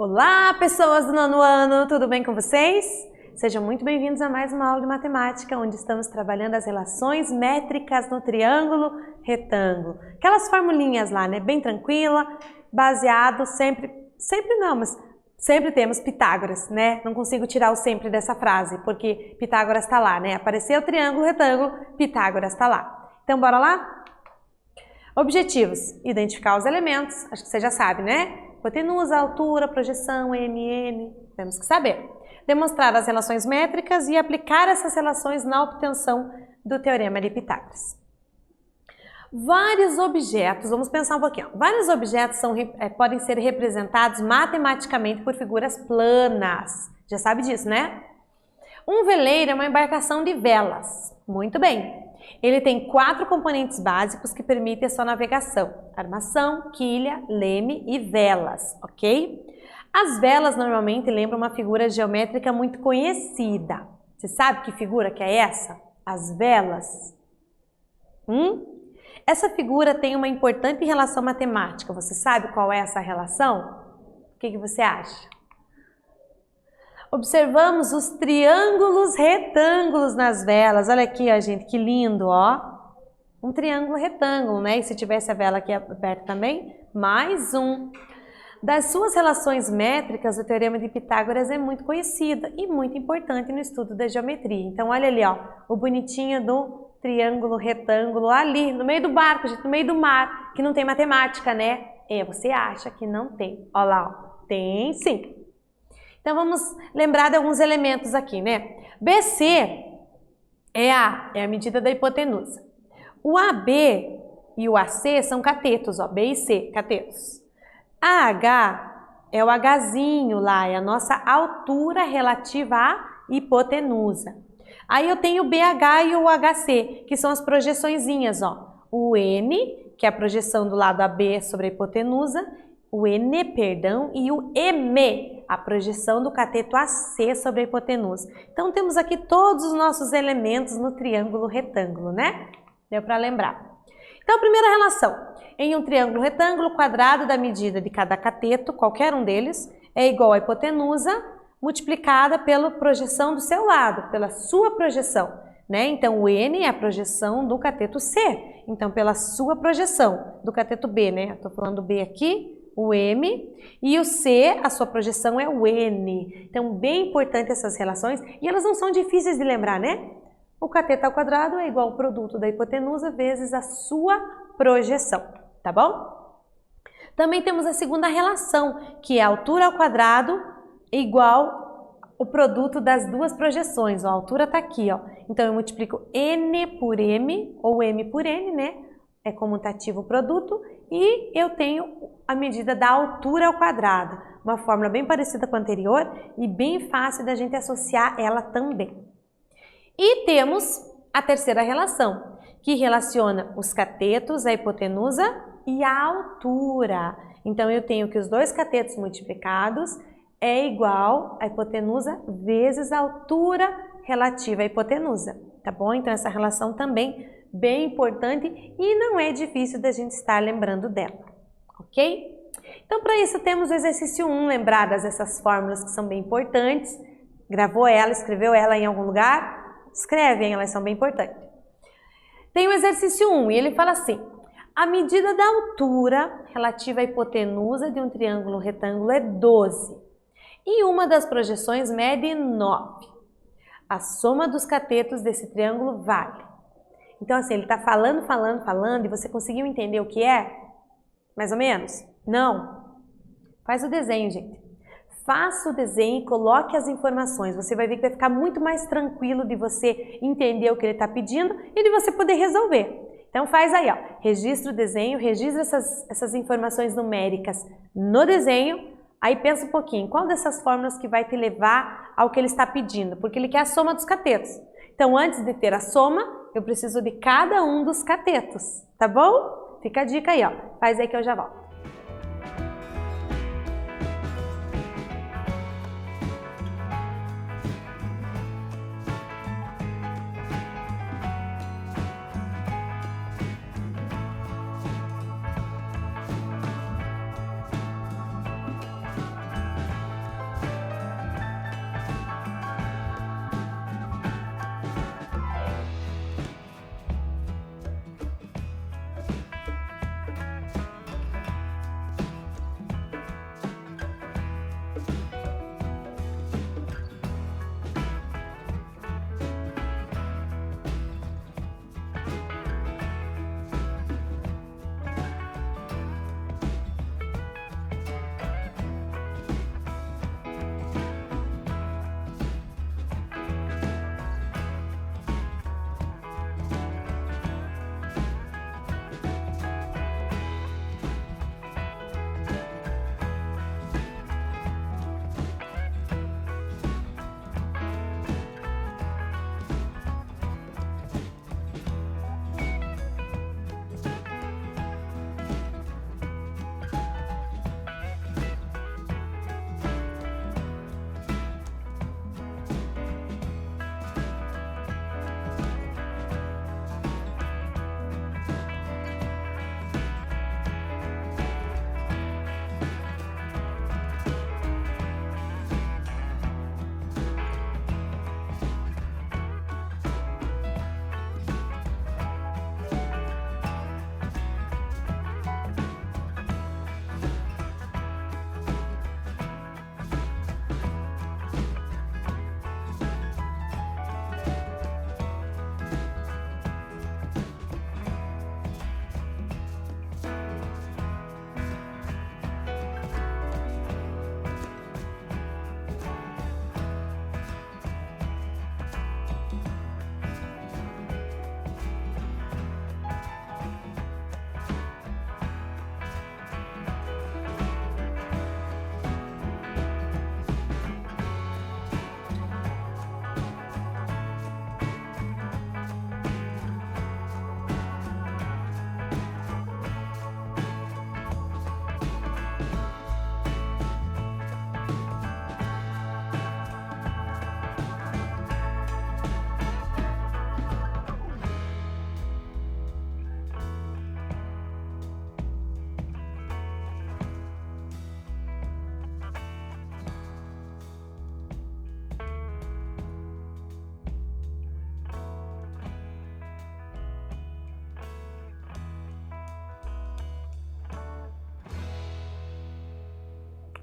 Olá, pessoas do nono ano, tudo bem com vocês? Sejam muito bem-vindos a mais uma aula de matemática, onde estamos trabalhando as relações métricas no triângulo retângulo. Aquelas formulinhas lá, né? Bem tranquila, baseado sempre não, mas sempre temos Pitágoras, né? Não consigo tirar o sempre dessa frase, porque Pitágoras está lá, né? Apareceu o triângulo retângulo, Pitágoras está lá. Então, bora lá? Objetivos: identificar os elementos, acho que você já sabe, né? Hipotenusa, altura, projeção, MN, temos que saber. Demonstrar as relações métricas e aplicar essas relações na obtenção do teorema de Pitágoras. Vários objetos, vamos pensar um pouquinho. Vários objetos podem ser representados matematicamente por figuras planas. Já sabe disso, né? Um veleiro é uma embarcação de velas. Muito bem. Ele tem 4 componentes básicos que permitem a sua navegação: armação, quilha, leme e velas, ok? As velas normalmente lembram uma figura geométrica muito conhecida. Você sabe que figura que é essa? As velas. Essa figura tem uma importante relação matemática. Você sabe qual é essa relação? O que você acha? Observamos os triângulos retângulos nas velas. Olha aqui, ó, gente, que lindo, ó. Um triângulo retângulo, né? E se tivesse a vela aqui aberta também, mais um. Das suas relações métricas, o teorema de Pitágoras é muito conhecido e muito importante no estudo da geometria. Então, olha ali, ó, o bonitinho do triângulo retângulo ali, no meio do barco, gente, no meio do mar, que não tem matemática, né? Você acha que não tem. Olha lá, ó. Tem sim. Então, vamos lembrar de alguns elementos aqui, né? BC é a medida da hipotenusa. O AB e o AC são catetos, ó, B e C, catetos. AH é o Hzinho lá, é a nossa altura relativa à hipotenusa. Aí eu tenho o BH e o HC, que são as projeçõezinhas, ó. O N, que é a projeção do lado AB sobre a hipotenusa, o N, perdão, e o M, a projeção do cateto AC sobre a hipotenusa. Então, temos aqui todos os nossos elementos no triângulo retângulo, né? Deu para lembrar. Então, a primeira relação. Em um triângulo retângulo, o quadrado da medida de cada cateto, qualquer um deles, é igual à hipotenusa multiplicada pela projeção do seu lado, pela sua projeção, né? Então, o N é a projeção do cateto C. Então, pela sua projeção do cateto B, né? Estou falando do B aqui, o M, e o C, a sua projeção é o N. Então, bem importante essas relações, e elas não são difíceis de lembrar, né? O cateto ao quadrado é igual ao produto da hipotenusa vezes a sua projeção, tá bom? Também temos a segunda relação, que é a altura ao quadrado igual o produto das duas projeções. Ó, a altura está aqui, ó. Então, eu multiplico N por M, ou M por N, né? É comutativo o produto, e eu tenho a medida da altura ao quadrado. Uma fórmula bem parecida com a anterior e bem fácil da gente associar ela também. E temos a terceira relação, que relaciona os catetos, a hipotenusa e a altura. Então, eu tenho que os dois catetos multiplicados é igual a hipotenusa vezes a altura relativa à hipotenusa, tá bom? Então, essa relação também bem importante e não é difícil da gente estar lembrando dela, ok? Então, para isso, temos o exercício 1, lembradas essas fórmulas que são bem importantes. Gravou ela, escreveu ela em algum lugar? Escreve, elas são bem importantes. Tem o exercício 1 e ele fala assim: a medida da altura relativa à hipotenusa de um triângulo retângulo é 12 e uma das projeções mede 9. A soma dos catetos desse triângulo vale. Então, assim, ele está falando e você conseguiu entender o que é? Mais ou menos? Não? Faz o desenho, gente. Faça o desenho e coloque as informações. Você vai ver que vai ficar muito mais tranquilo de você entender o que ele está pedindo e de você poder resolver. Então faz aí, ó, registra o desenho, registra essas informações numéricas no desenho, aí pensa um pouquinho, qual dessas fórmulas que vai te levar ao que ele está pedindo? Porque ele quer a soma dos catetos. Então, antes de ter a soma, eu preciso de cada um dos catetos, tá bom? Fica a dica aí, ó. Faz aí que eu já volto.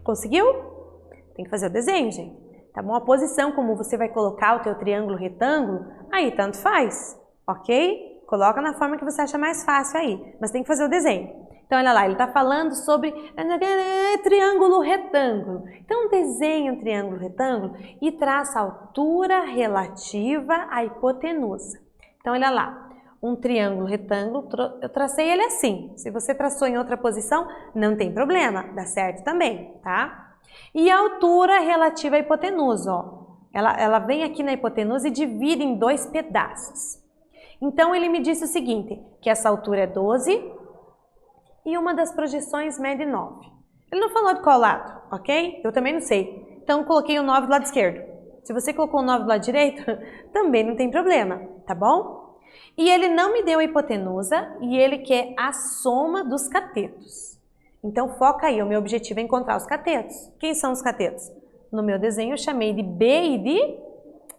Conseguiu? Tem que fazer o desenho, gente. Tá bom? A posição como você vai colocar o teu triângulo retângulo, aí tanto faz, ok? Coloca na forma que você acha mais fácil aí, mas tem que fazer o desenho. Então, olha lá, ele está falando sobre triângulo retângulo. Então, desenha um triângulo retângulo e traça a altura relativa à hipotenusa. Então, olha lá, um triângulo retângulo, eu tracei ele assim. Se você traçou em outra posição, não tem problema, dá certo também, tá? E a altura relativa à hipotenusa, ó. Ela vem aqui na hipotenusa e divide em dois pedaços. Então, ele me disse o seguinte, que essa altura é 12 e uma das projeções mede 9. Ele não falou de qual lado, ok? Eu também não sei. Então, coloquei o 9 do lado esquerdo. Se você colocou o 9 do lado direito, também não tem problema, tá bom? E ele não me deu a hipotenusa e ele quer a soma dos catetos. Então, foca aí, o meu objetivo é encontrar os catetos. Quem são os catetos? No meu desenho eu chamei de B e de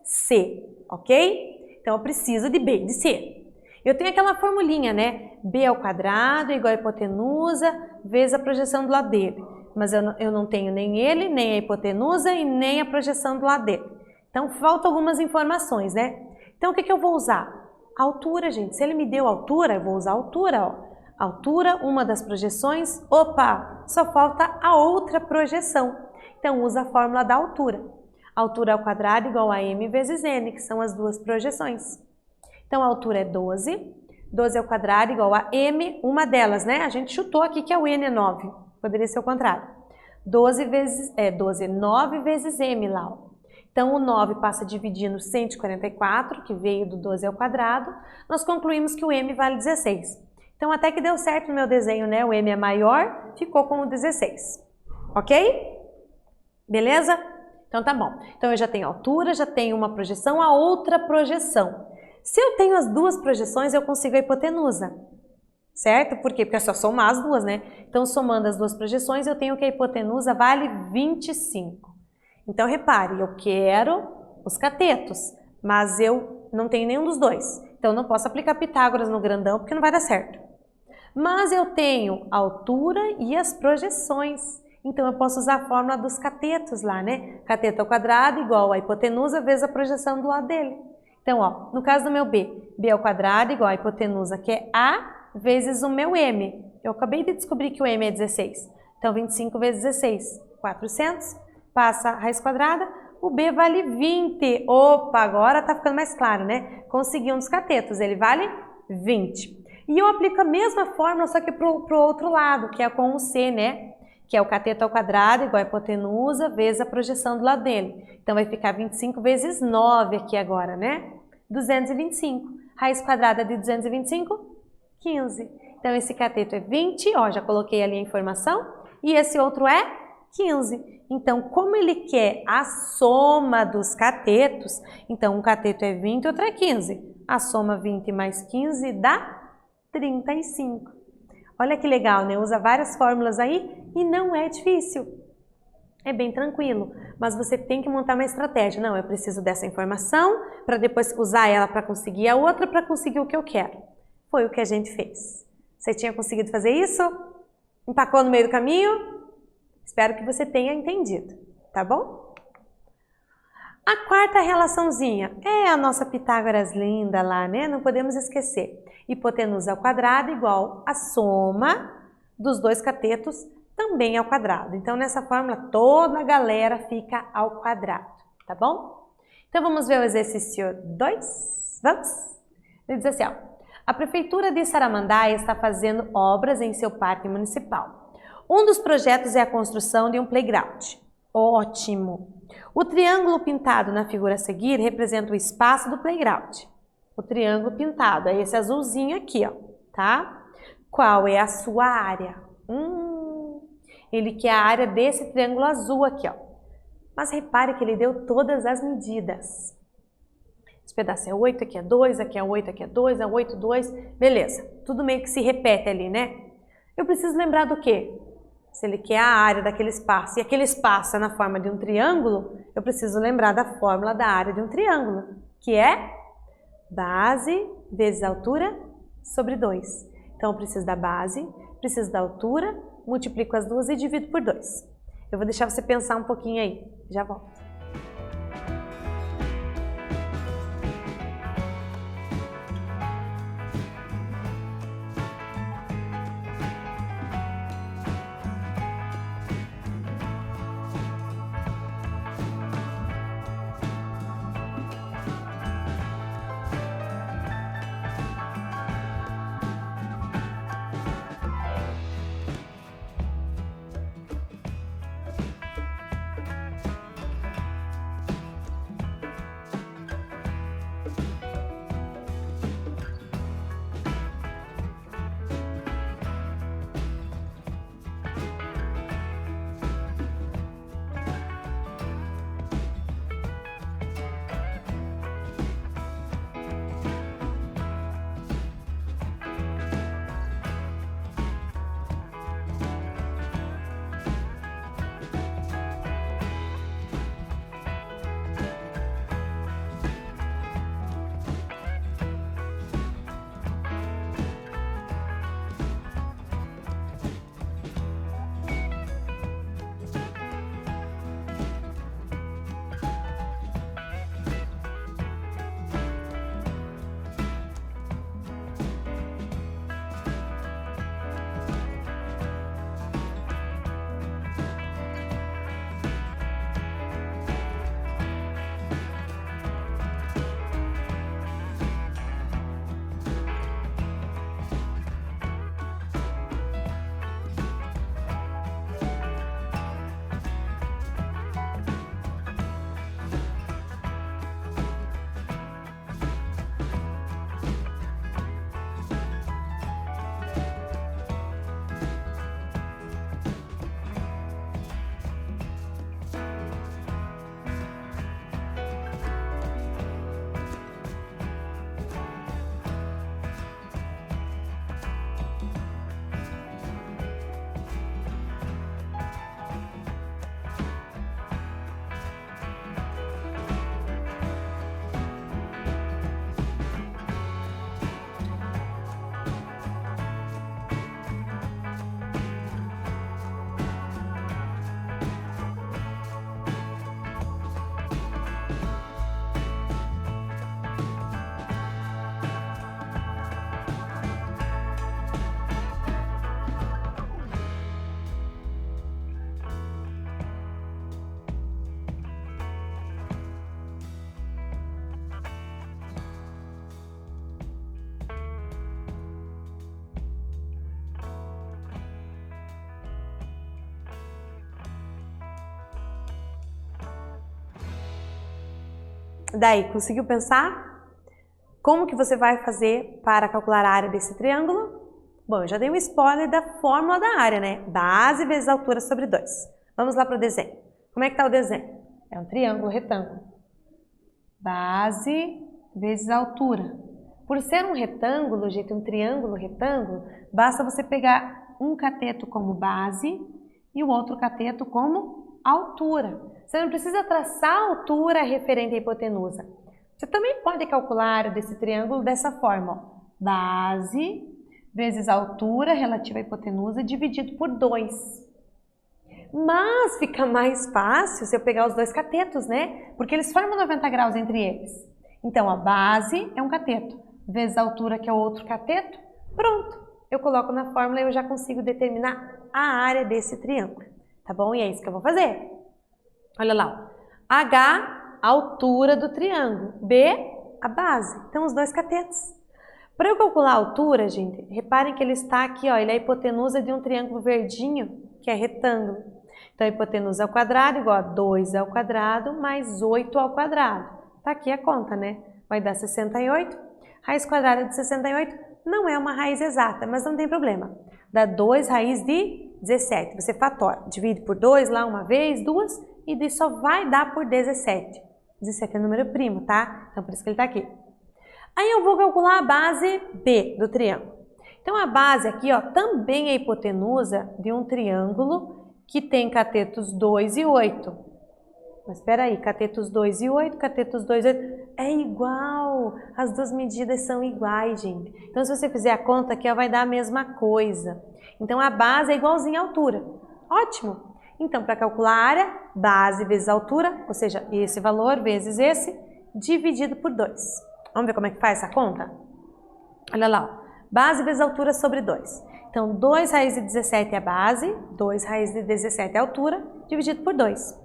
C, ok? Então, eu preciso de B e de C. Eu tenho aquela formulinha, né? B ao quadrado igual a hipotenusa vezes a projeção do lado dele. Mas eu não tenho nem ele, nem a hipotenusa e nem a projeção do lado dele. Então, faltam algumas informações, né? Então, o que eu vou usar? A altura, gente. Se ele me deu altura, eu vou usar a altura, ó. Altura, uma das projeções. Opa, só falta a outra projeção. Então, usa a fórmula da altura. Altura ao quadrado igual a m vezes n, que são as duas projeções. Então, a altura é 12. 12 ao quadrado igual a m, uma delas, né? A gente chutou aqui que o n é 9. Poderia ser o contrário. 9 vezes m lá, ó. Então, o 9 passa dividindo 144, que veio do 12 ao quadrado. Nós concluímos que o m vale 16. Então, até que deu certo no meu desenho, né? O m é maior, ficou com o 16. Ok? Beleza? Então, tá bom. Então, eu já tenho a altura, já tenho uma projeção, a outra projeção. Se eu tenho as duas projeções, eu consigo a hipotenusa. Certo? Por quê? Porque é só somar as duas, né? Então, somando as duas projeções, eu tenho que a hipotenusa vale 25. Então, repare, eu quero os catetos, mas eu não tenho nenhum dos dois. Então, eu não posso aplicar Pitágoras no grandão, porque não vai dar certo. Mas eu tenho a altura e as projeções. Então, eu posso usar a fórmula dos catetos lá, né? Cateto ao quadrado igual a hipotenusa vezes a projeção do lado dele. Então, ó, no caso do meu B ao quadrado igual a hipotenusa, que é A, vezes o meu M. Eu acabei de descobrir que o M é 16. Então, 25 vezes 16, 400. Passa a raiz quadrada, o B vale 20. Opa, agora tá ficando mais claro, né? Consegui um dos catetos, ele vale 20. E eu aplico a mesma fórmula, só que pro outro lado, que é com o C, né? Que é o cateto ao quadrado igual a hipotenusa vezes a projeção do lado dele. Então, vai ficar 25 vezes 9 aqui agora, né? 225. Raiz quadrada de 225, 15. Então, esse cateto é 20, ó, já coloquei ali a informação. E esse outro é 15. Então, como ele quer a soma dos catetos, então um cateto é 20 e outro é 15. A soma 20 mais 15 dá 35. Olha que legal, né? Usa várias fórmulas aí e não é difícil. É bem tranquilo, mas você tem que montar uma estratégia. Não, eu preciso dessa informação para depois usar ela para conseguir a outra para conseguir o que eu quero. Foi o que a gente fez. Você tinha conseguido fazer isso? Empacou no meio do caminho? Espero que você tenha entendido, tá bom? A quarta relaçãozinha é a nossa Pitágoras linda lá, né? Não podemos esquecer. Hipotenusa ao quadrado igual a soma dos dois catetos também ao quadrado. Então, nessa fórmula, toda a galera fica ao quadrado, tá bom? Então, vamos ver o exercício 2? Vamos? Ele diz assim, ó. A Prefeitura de Saramandaia está fazendo obras em seu parque municipal. Um dos projetos é a construção de um playground. Ótimo! O triângulo pintado na figura a seguir representa o espaço do playground. O triângulo pintado é esse azulzinho aqui, ó, tá? Qual é a sua área? Ele quer a área desse triângulo azul aqui, ó. Mas repare que ele deu todas as medidas. Esse pedaço é 8, aqui é 2, aqui é 8, aqui é 2, é 8, 2. Beleza, tudo meio que se repete ali, né? Eu preciso lembrar do quê? Se ele quer a área daquele espaço e aquele espaço é na forma de um triângulo, eu preciso lembrar da fórmula da área de um triângulo, que é base vezes altura sobre 2. Então, eu preciso da base, preciso da altura, multiplico as duas e divido por 2. Eu vou deixar você pensar um pouquinho aí. Já volto. Daí, conseguiu pensar? Como que você vai fazer para calcular a área desse triângulo? Bom, eu já dei um spoiler da fórmula da área, né? Base vezes altura sobre 2. Vamos lá para o desenho. Como é que está o desenho? É um triângulo retângulo. Base vezes altura. Por ser um retângulo, gente, um triângulo retângulo, basta você pegar um cateto como base e o outro cateto como altura. Você não precisa traçar a altura referente à hipotenusa. Você também pode calcular a área desse triângulo dessa forma. Ó. Base vezes altura relativa à hipotenusa dividido por 2. Mas fica mais fácil se eu pegar os dois catetos, né? Porque eles formam 90 graus entre eles. Então, a base é um cateto, vezes a altura, que é o outro cateto. Pronto! Eu coloco na fórmula e eu já consigo determinar a área desse triângulo. Tá bom? E é isso que eu vou fazer. Olha lá. Ó. H, a altura do triângulo. B, a base. Então, os dois catetos. Para eu calcular a altura, gente, reparem que ele está aqui, ó, ele é a hipotenusa de um triângulo verdinho, que é retângulo. Então, a hipotenusa ao quadrado igual a 2 ao quadrado mais 8 ao quadrado. Tá aqui a conta, né? Vai dar 68. Raiz quadrada de 68 não é uma raiz exata, mas não tem problema. Dá 2 raiz de 17. Você fatora, divide por 2 lá uma vez, duas, e daí só vai dar por 17. 17 é número primo, tá? Então, por isso que ele tá aqui. Aí eu vou calcular a base B do triângulo. Então, a base aqui, ó, também é hipotenusa de um triângulo que tem catetos 2 e 8. Mas espera aí, catetos 2 e 8, catetos 2 e 8, é igual. As duas medidas são iguais, gente. Então, se você fizer a conta aqui, ó, vai dar a mesma coisa. Então, a base é igualzinha à altura. Ótimo! Então, para calcular a área, base vezes altura, ou seja, esse valor vezes esse, dividido por 2. Vamos ver como é que faz essa conta? Olha lá, ó. Base vezes altura sobre 2. Então, 2 raiz de 17 é a base, 2 raiz de 17 é a altura, dividido por 2.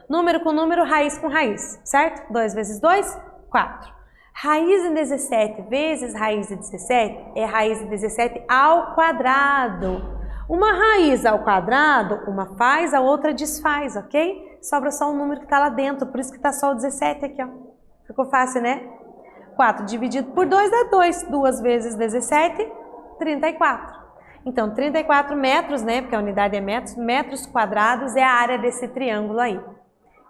Número com número, raiz com raiz, certo? 2 vezes 2, 4. Raiz de 17 vezes raiz de 17 é raiz de 17 ao quadrado. Uma raiz ao quadrado, uma faz, a outra desfaz, ok? Sobra só um número que está lá dentro, por isso que está só o 17 aqui, ó. Ficou fácil, né? 4 dividido por 2 dá 2. 2 vezes 17, 34. Então, 34 metros, né? Porque a unidade é metros, metros quadrados é a área desse triângulo aí.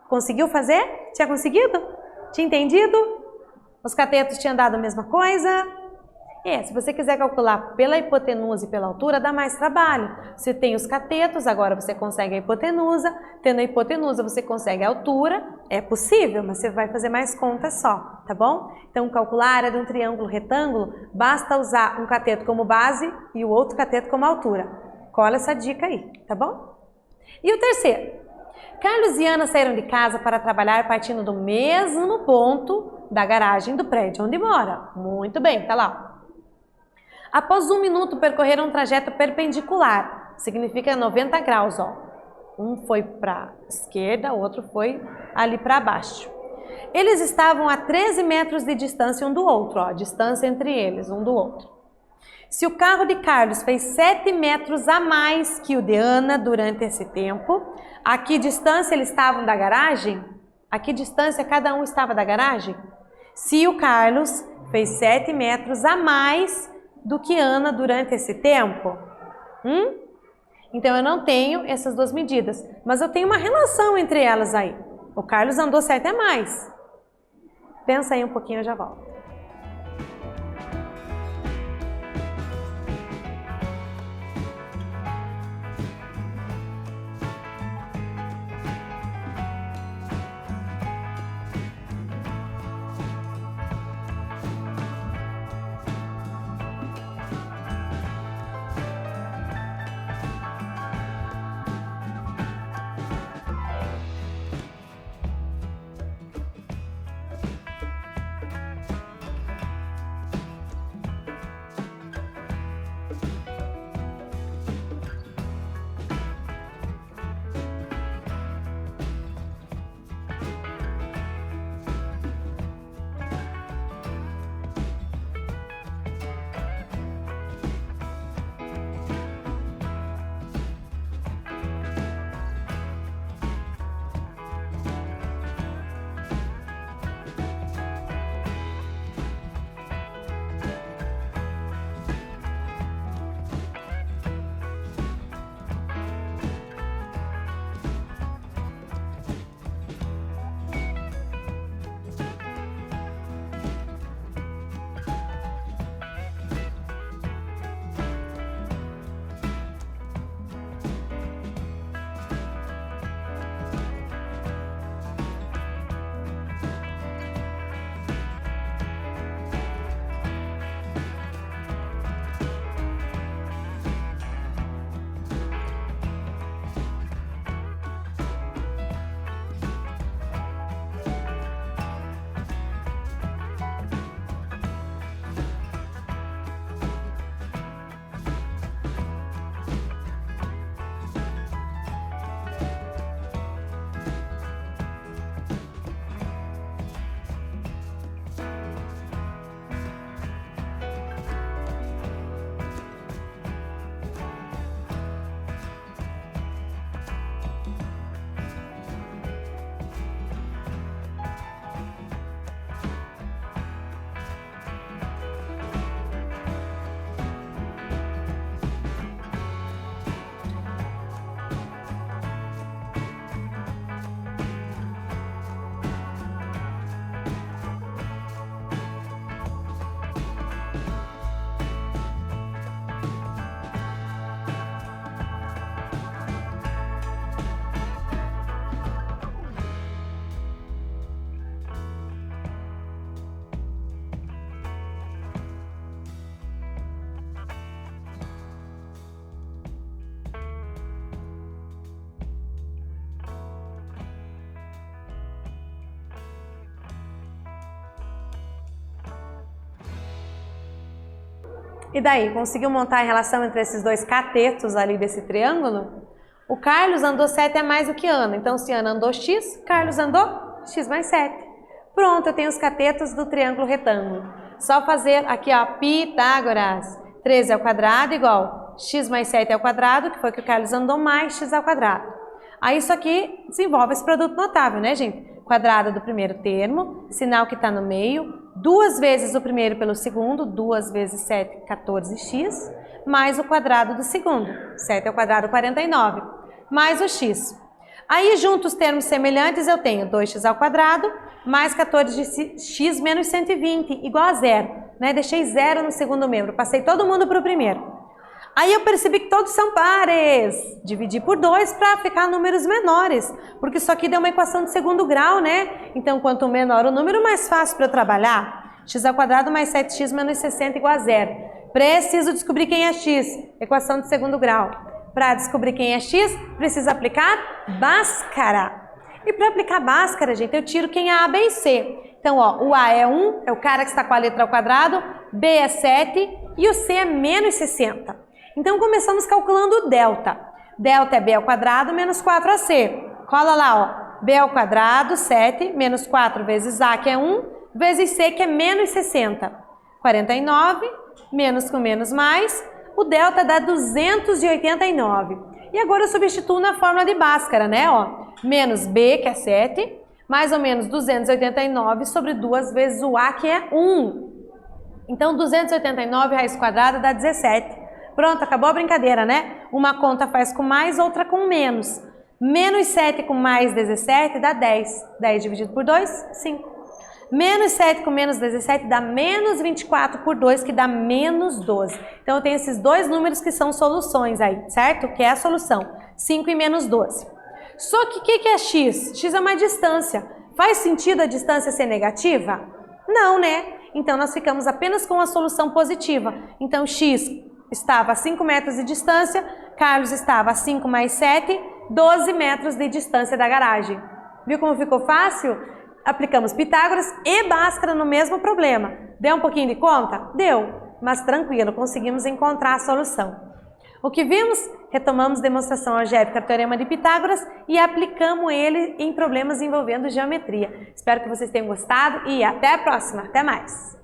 Conseguiu fazer? Tinha conseguido? Tinha entendido? Os catetos tinham dado a mesma coisa? Se você quiser calcular pela hipotenusa e pela altura, dá mais trabalho. Você tem os catetos, agora você consegue a hipotenusa. Tendo a hipotenusa, você consegue a altura. É possível, mas você vai fazer mais contas só, tá bom? Então, calcular a área de um triângulo retângulo, basta usar um cateto como base e o outro cateto como altura. Cola essa dica aí, tá bom? E o terceiro. Carlos e Ana saíram de casa para trabalhar partindo do mesmo ponto da garagem do prédio onde mora. Muito bem, tá lá. Após 1 minuto, percorreram um trajeto perpendicular, significa 90 graus, ó. Um foi para a esquerda, o outro foi ali para baixo. Eles estavam a 13 metros de distância um do outro, ó, a distância entre eles, um do outro. Se o carro de Carlos fez 7 metros a mais que o de Ana durante esse tempo, a que distância eles estavam da garagem? A que distância cada um estava da garagem? Se o Carlos fez 7 metros a mais do que Ana durante esse tempo? Então, eu não tenho essas duas medidas, mas eu tenho uma relação entre elas aí. O Carlos andou 7 a mais. Pensa aí um pouquinho, eu já volto. E daí, conseguiu montar a relação entre esses dois catetos ali desse triângulo? O Carlos andou 7 a mais do que Ana. Então, se Ana andou x, Carlos andou x mais 7. Pronto, eu tenho os catetos do triângulo retângulo. Só fazer aqui, ó, Pitágoras. 13 ao quadrado igual x mais 7 ao quadrado, que foi o que o Carlos andou, mais x ao quadrado. Aí isso aqui desenvolve esse produto notável, né, gente? Quadrado do primeiro termo, sinal que está no meio, 2 vezes o primeiro pelo segundo, 2 vezes 7, 14x, mais o quadrado do segundo, 7 ao quadrado, 49, mais o x. Aí, junto os termos semelhantes, eu tenho 2x ao quadrado, mais 14x menos 120, igual a zero, né? Deixei zero no segundo membro, passei todo mundo para o primeiro. Aí eu percebi que todos são pares. Dividi por 2 para ficar números menores, porque isso aqui deu uma equação de segundo grau, né? Então, quanto menor o número, mais fácil para eu trabalhar. X ao quadrado mais 7x menos 60 igual a zero. Preciso descobrir quem é x, equação de segundo grau. Para descobrir quem é x, preciso aplicar Bhaskara. E para aplicar Bhaskara, gente, eu tiro quem é A, B e C. Então, ó, o A é 1, é o cara que está com a letra ao quadrado, B é 7 e o C é menos 60. Então, começamos calculando o delta. Delta é B ao quadrado menos 4AC. Cola lá, ó, B ao quadrado, 7, menos 4 vezes A, que é 1, vezes C, que é menos 60. 49, menos com menos mais, o delta dá 289. E agora eu substituo na fórmula de Bhaskara, né? Ó, menos B, que é 7, mais ou menos 289 sobre 2 vezes o A, que é 1. Então, 289 raiz quadrada dá 17. Pronto, acabou a brincadeira, né? Uma conta faz com mais, outra com menos. Menos 7 com mais 17 dá 10. 10 dividido por 2, 5. Menos 7 com menos 17 dá menos 24 por 2, que dá menos 12. Então, eu tenho esses dois números que são soluções aí, certo? Que é a solução, 5 e menos 12. Só que o que é x? X é uma distância. Faz sentido a distância ser negativa? Não, né? Então, nós ficamos apenas com a solução positiva. Então, x estava a 5 metros de distância, Carlos estava a 5 mais 7, 12 metros de distância da garagem. Viu como ficou fácil? Aplicamos Pitágoras e Bhaskara no mesmo problema. Deu um pouquinho de conta? Deu, mas tranquilo, conseguimos encontrar a solução. O que vimos? Retomamos demonstração algébrica do Teorema de Pitágoras e aplicamos ele em problemas envolvendo geometria. Espero que vocês tenham gostado e até a próxima. Até mais!